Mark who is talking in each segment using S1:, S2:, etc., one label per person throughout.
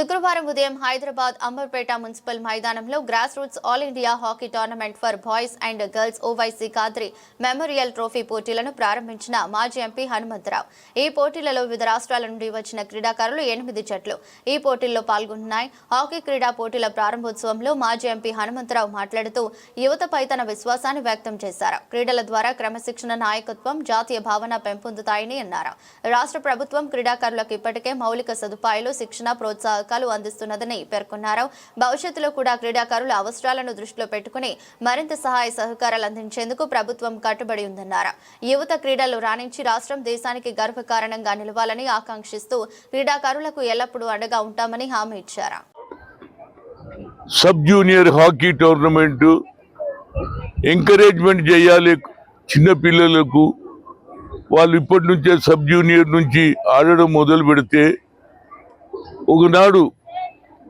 S1: శుక్రవారం ఉదయం హైదరాబాద్ అంబర్పేట మున్సిపల్ మైదానంలో grass roots all India hockey tournament for boys and girls Owaisi Khadri memorial trophy పోటీలను ప్రారంభించిన మాజీ ఎంపీ హనుమంతరావు. ఈ పోటీలలో వివిధ రాష్ట్రాల నుండి వచ్చిన క్రీడాకారులు 8 జట్లు ఈ పోటీల్లో పాల్గొన్నాయి. హాకీ క్రీడా పోటీల ప్రారంభోత్సవంలో మాజీ ఎంపీ హనుమంతరావు మాట్లాడుతూ యువతపై తన విశ్వాసాన్ని వ్యక్తం చేశారు. క్రీడల ద్వారా క్రమశిక్షణ, నాయకత్వం, జాతీయ భావన పెంపొందుతాయని అన్నారు. రాష్ట్ర ప్రభుత్వం క్రీడాకారులకు ఇప్పటికే మౌలిక సదుపాయాలు, శిక్షణ, ప్రోత్సాహకాలు అందిస్తున్నదని పేర్కొన్నారు. భవిష్యత్తులో కూడా క్రీడాకారుల అవసరాలను దృష్టిలో పెట్టుకుని మరింత సహాయ సహకారాలు అందించేందుకు ప్రభుత్వం కట్టుబడి ఉందన్నారు. యువత క్రీడలు రాణించి రాష్ట్రం, దేశానికి గర్వకారణంగా నిలవాలని ఆకాంక్షిస్తూ క్రీడాకారులకు ఎల్లప్పుడూ అండగా ఉంటామని హామీ ఇచ్చారు.
S2: Sub junior hockey tournament encouragement చేయాలి. చిన్న పిల్లలకు వాళ్ళు ఇప్పటి నుంచే సబ్ జూనియర్ నుంచి ఆడడం మొదలు పెడితే ఒకనాడు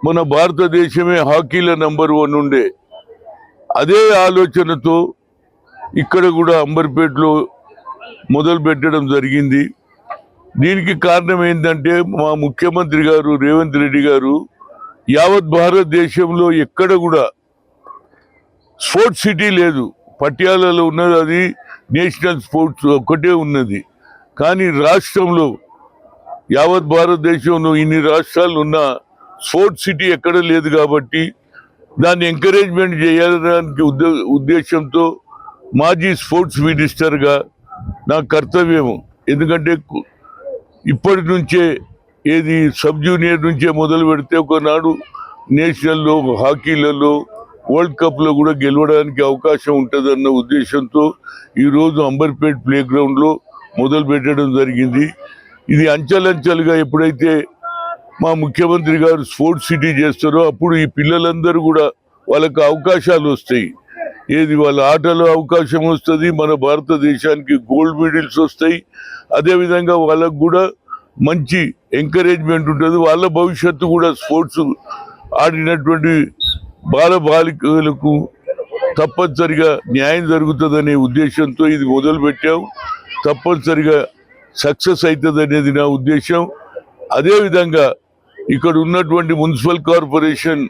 S2: మన భారతదేశమే హాకీలో నంబర్ 1 ఉండే. అదే ఆలోచనతో ఇక్కడ కూడా అంబర్పేటలో మొదలు పెట్టడం జరిగింది. దీనికి కారణం ఏంటంటే మా ముఖ్యమంత్రి గారు రేవంత్ రెడ్డి గారు యావత్ భారతదేశంలో ఎక్కడ కూడా స్పోర్ట్స్ సిటీ లేదు. పటియాలలో ఉన్నది అది నేషనల్ స్పోర్ట్స్ ఒక్కటే ఉన్నది. కానీ రాష్ట్రంలో యావత్ భారతదేశంలో ఇన్ని రాష్ట్రాలు ఉన్న స్పోర్ట్స్ సిటీ ఎక్కడ లేదు. కాబట్టి దాన్ని ఎంకరేజ్మెంట్ చేయడానికి ఉద్దేశంతో మాజీ స్పోర్ట్స్ మినిస్టర్గా నా కర్తవ్యం. ఎందుకంటే ఇప్పటి నుంచే ఏది సబ్ జూనియర్ నుంచే మొదలు పెడితే ఒకనాడు నేషనల్లో, హాకీలలో, వరల్డ్ కప్లో కూడా గెలవడానికి అవకాశం ఉంటుందన్న ఉద్దేశంతో ఈరోజు అంబర్పేట్ ప్లే గ్రౌండ్లో మొదలు పెట్టడం జరిగింది. ఇది అంచెలంచెలుగా ఎప్పుడైతే మా ముఖ్యమంత్రి గారు స్పోర్ట్స్ సిటీ చేస్తారో అప్పుడు ఈ పిల్లలందరూ కూడా వాళ్ళకు అవకాశాలు వస్తాయి. ఏది వాళ్ళ ఆటలో అవకాశం వస్తుంది, మన భారతదేశానికి గోల్డ్ మెడల్స్ వస్తాయి. అదేవిధంగా వాళ్ళకు కూడా మంచి ఎంకరేజ్మెంట్ ఉంటుంది. వాళ్ళ భవిష్యత్తు కూడా స్పోర్ట్స్ ఆడినటువంటి బాలబాలికలకు తప్పనిసరిగా న్యాయం జరుగుతుందనే ఉద్దేశంతో ఇది మొదలు పెట్టాం. తప్పనిసరిగా సక్సెస్ అవుతుంది అనేది నా ఉద్దేశం. అదేవిధంగా ఇక్కడ ఉన్నటువంటి మున్సిపల్ కార్పొరేషన్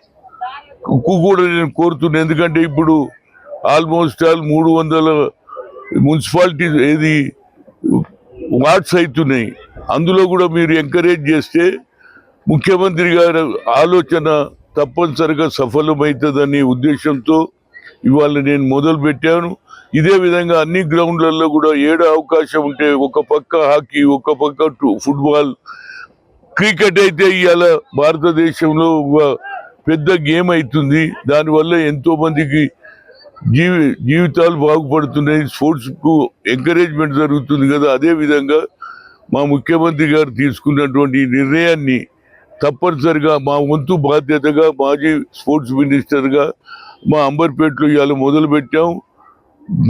S2: కూడా నేను కోరుతున్నాను. ఎందుకంటే ఇప్పుడు ఆల్మోస్ట్ 300 మున్సిపాలిటీస్ ఏది వార్డ్స్ అవుతున్నాయి. అందులో కూడా మీరు ఎంకరేజ్ చేస్తే ముఖ్యమంత్రి గారి ఆలోచన తప్పనిసరిగా సఫలమవుతుందనే ఉద్దేశంతో ఇవాళ నేను మొదలు పెట్టాను. ఇదే విధంగా అన్ని గ్రౌండ్లలో కూడా ఏడ అవకాశం ఉంటే ఒక పక్క హాకీ, ఒక పక్క ఫుట్బాల్, క్రికెట్ అయితే ఇవాళ భారతదేశంలో పెద్ద గేమ్ అవుతుంది. దానివల్ల ఎంతో మందికి జీవితాలు బాగుపడుతున్నాయి. స్పోర్ట్స్కు ఎంకరేజ్మెంట్ జరుగుతుంది కదా. అదేవిధంగా మా ముఖ్యమంత్రి గారు తీసుకున్నటువంటి నిర్ణయాన్ని తప్పనిసరిగా మా వంతు బాధ్యతగా మాజీ స్పోర్ట్స్ మినిస్టర్గా మా అంబర్పేటలో ఇవాళ మొదలు పెట్టాం.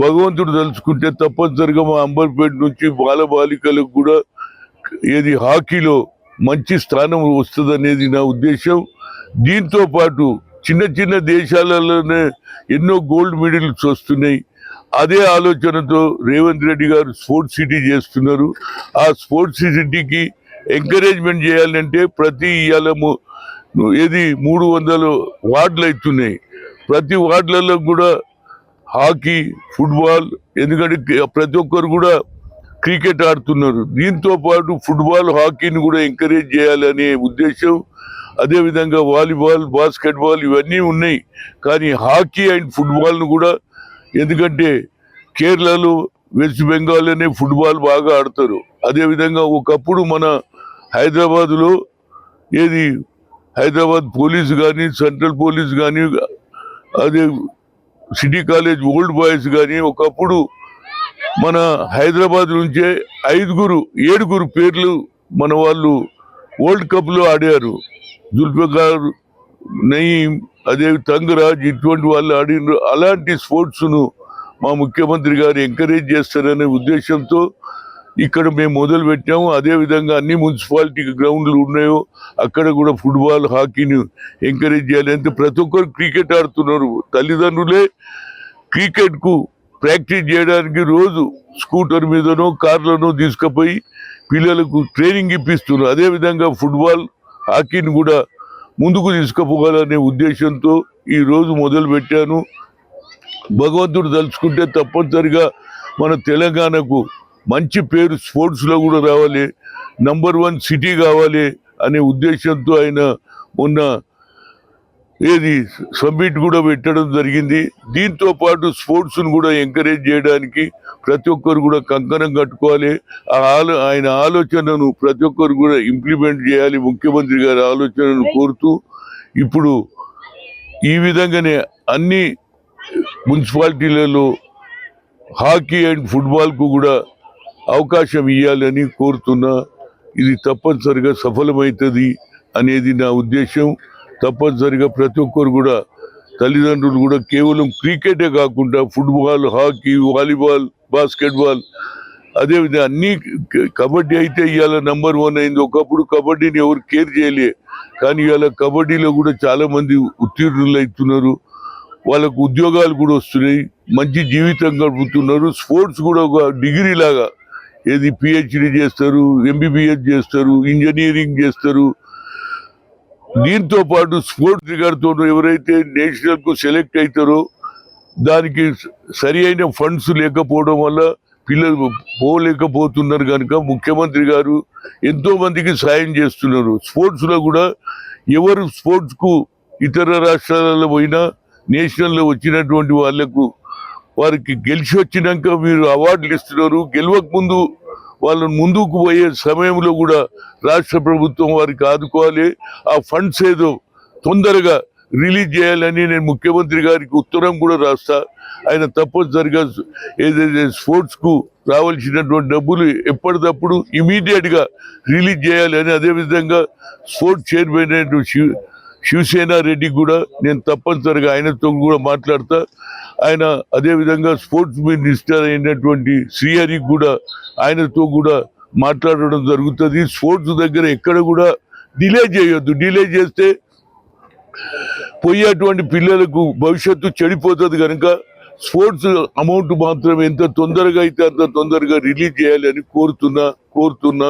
S2: భగవంతుడు తలుచుకుంటే తప్పనిసరిగా మా అంబర్పేట నుంచి బాలబాలికలకు కూడా ఏది హాకీలో మంచి స్థానం వస్తుంది అనేది నా ఉద్దేశం. దీంతో పాటు చిన్న చిన్న దేశాలలోనే ఎన్నో గోల్డ్ మెడల్స్ వస్తున్నాయి. అదే ఆలోచనతో రేవంత్ రెడ్డి గారు స్పోర్ట్స్ సిటీ చేస్తున్నారు. ఆ స్పోర్ట్స్ సిటీకి ఎంకరేజ్మెంట్ చేయాలంటే ప్రతి ఇవాళ ఏది 300 వార్డులు అవుతున్నాయి. ప్రతి వార్డులలో కూడా హాకీ, ఫుట్బాల్, ఎందుకంటే ప్రతి ఒక్కరు కూడా క్రికెట్ ఆడుతున్నారు. దీంతో పాటు ఫుట్బాల్, హాకీని కూడా ఎంకరేజ్ చేయాలనే ఉద్దేశం. అదేవిధంగా వాలీబాల్, బాస్కెట్బాల్ ఇవన్నీ ఉన్నాయి. కానీ హాకీ అండ్ ఫుట్బాల్ను కూడా, ఎందుకంటే కేరళలో, వెస్ట్ బెంగాల్ అనే ఫుట్బాల్ బాగా ఆడతారు. అదేవిధంగా ఒకప్పుడు మన హైదరాబాద్లో ఏది హైదరాబాద్ పోలీసు కానీ, సెంట్రల్ పోలీసు కానీ, అదే సిటీ కాలేజ్ ఓల్డ్ బాయ్స్ కానీ ఒకప్పుడు మన హైదరాబాద్ నుంచే 7 పేర్లు మన వాళ్ళు వరల్డ్ కప్లో ఆడారు. జుల్ఫికార్, నయీం, అదే తంగరాజ్, ఇటువంటి వాళ్ళు ఆడినారు. అలాంటి స్పోర్ట్స్ను మా ముఖ్యమంత్రి గారు ఎంకరేజ్ చేస్తారనే ఉద్దేశంతో ఇక్కడ మేము మొదలు పెట్టాము. అదేవిధంగా అన్ని మున్సిపాలిటీ గ్రౌండ్లు ఉన్నాయో అక్కడ కూడా ఫుట్బాల్, హాకీని ఎంకరేజ్ చేయాలి. అంటే ప్రతి ఒక్కరు క్రికెట్ ఆడుతున్నారు. తల్లిదండ్రులే క్రికెట్కు ప్రాక్టీస్ చేయడానికి రోజు స్కూటర్ మీదనో, కార్లనో తీసుకుపోయి పిల్లలకు ట్రైనింగ్ ఇప్పిస్తున్నారు. అదేవిధంగా ఫుట్బాల్, హాకీని కూడా ముందుకు తీసుకుపోవాలనే ఉద్దేశంతో ఈరోజు మొదలు పెట్టాను. భగవంతుడు తలుచుకుంటే తప్పనిసరిగా మన తెలంగాణకు మంచి పేరు స్పోర్ట్స్లో కూడా రావాలి, నంబర్ 1 సిటీ కావాలి అనే ఉద్దేశంతో ఆయన మొన్న సబ్మిట్ కూడా పెట్టడం జరిగింది. దీంతో పాటు స్పోర్ట్స్ను కూడా ఎంకరేజ్ చేయడానికి ప్రతి ఒక్కరు కూడా కంకణం కట్టుకోవాలి. ఆయన ఆలోచనను ప్రతి ఒక్కరు కూడా ఇంప్లిమెంట్ చేయాలి, ముఖ్యమంత్రి గారి ఆలోచనను కోరుతూ ఇప్పుడు ఈ విధంగానే అన్ని మున్సిపాలిటీలలో హాకీ అండ్ ఫుట్బాల్కు కూడా అవకాశం ఇవ్వాలని కోరుతున్నా. ఇది తప్పనిసరిగా సఫలమవుతుంది అనేది నా ఉద్దేశం. తప్పనిసరిగా ప్రతి ఒక్కరు కూడా తల్లిదండ్రులు కూడా కేవలం క్రికెటే కాకుండా ఫుట్బాల్, హాకీ, వాలీబాల్, బాస్కెట్బాల్, అదేవిధంగా అన్ని కబడ్డీ అయితే ఇవాళ నంబర్ 1 అయింది. ఒకప్పుడు కబడ్డీని ఎవరు కేర్ చేయలే, కానీ ఇవాళ కబడ్డీలో కూడా చాలా మంది ఉత్తీర్ణులు అవుతున్నారు, వాళ్ళకు ఉద్యోగాలు కూడా వస్తున్నాయి, మంచి జీవితం గడుపుతున్నారు. స్పోర్ట్స్ కూడా ఒక డిగ్రీ లాగా పిహెచ్డి చేస్తారు, ఎంబీబీఎస్ చేస్తారు, ఇంజనీరింగ్ చేస్తారు. దీంతో పాటు స్పోర్ట్స్ గారితో ఎవరైతే నేషనల్కు సెలెక్ట్ అవుతారో దానికి సరి అయిన ఫండ్స్ లేకపోవడం వల్ల పిల్లలు పోలేకపోతున్నారు కనుక ముఖ్యమంత్రి గారు ఎంతో మందికి సాయం చేస్తున్నారు. స్పోర్ట్స్లో కూడా ఎవరు స్పోర్ట్స్కు ఇతర రాష్ట్రాలలో పోయినా నేషనల్లో వచ్చినటువంటి వారికి గెలిచి వచ్చినాక మీరు అవార్డులు ఇస్తున్నారు. గెలవక ముందు వాళ్ళని ముందుకు పోయే సమయంలో కూడా రాష్ట్ర ప్రభుత్వం వారికి ఆదుకోవాలి. ఆ ఫండ్స్ ఏదో తొందరగా రిలీజ్ చేయాలని నేను ముఖ్యమంత్రి గారికి ఉత్తరం కూడా రాస్తా. ఆయన తప్పనిసరిగా ఏదైతే స్పోర్ట్స్కు రావాల్సినటువంటి డబ్బులు ఎప్పటికప్పుడు ఇమీడియట్గా రిలీజ్ చేయాలని, అదేవిధంగా స్పోర్ట్స్ చైర్మన్ అయినటువంటి శివసేన రెడ్డి కూడా నేను తప్పనిసరిగా ఆయనతో కూడా మాట్లాడతా. ఆయన అదేవిధంగా స్పోర్ట్స్ మినిస్టర్ అయినటువంటి శ్రీహరి కూడా ఆయనతో కూడా మాట్లాడడం జరుగుతుంది. స్పోర్ట్స్ దగ్గర ఎక్కడ కూడా డిలే చేయొద్దు. డిలే చేస్తే పోయేటువంటి పిల్లలకు భవిష్యత్తు చెడిపోతుంది కనుక స్పోర్ట్స్ అమౌంట్ మాత్రం ఎంత తొందరగా అయితే అంత తొందరగా రిలీజ్ చేయాలని కోరుతున్నా.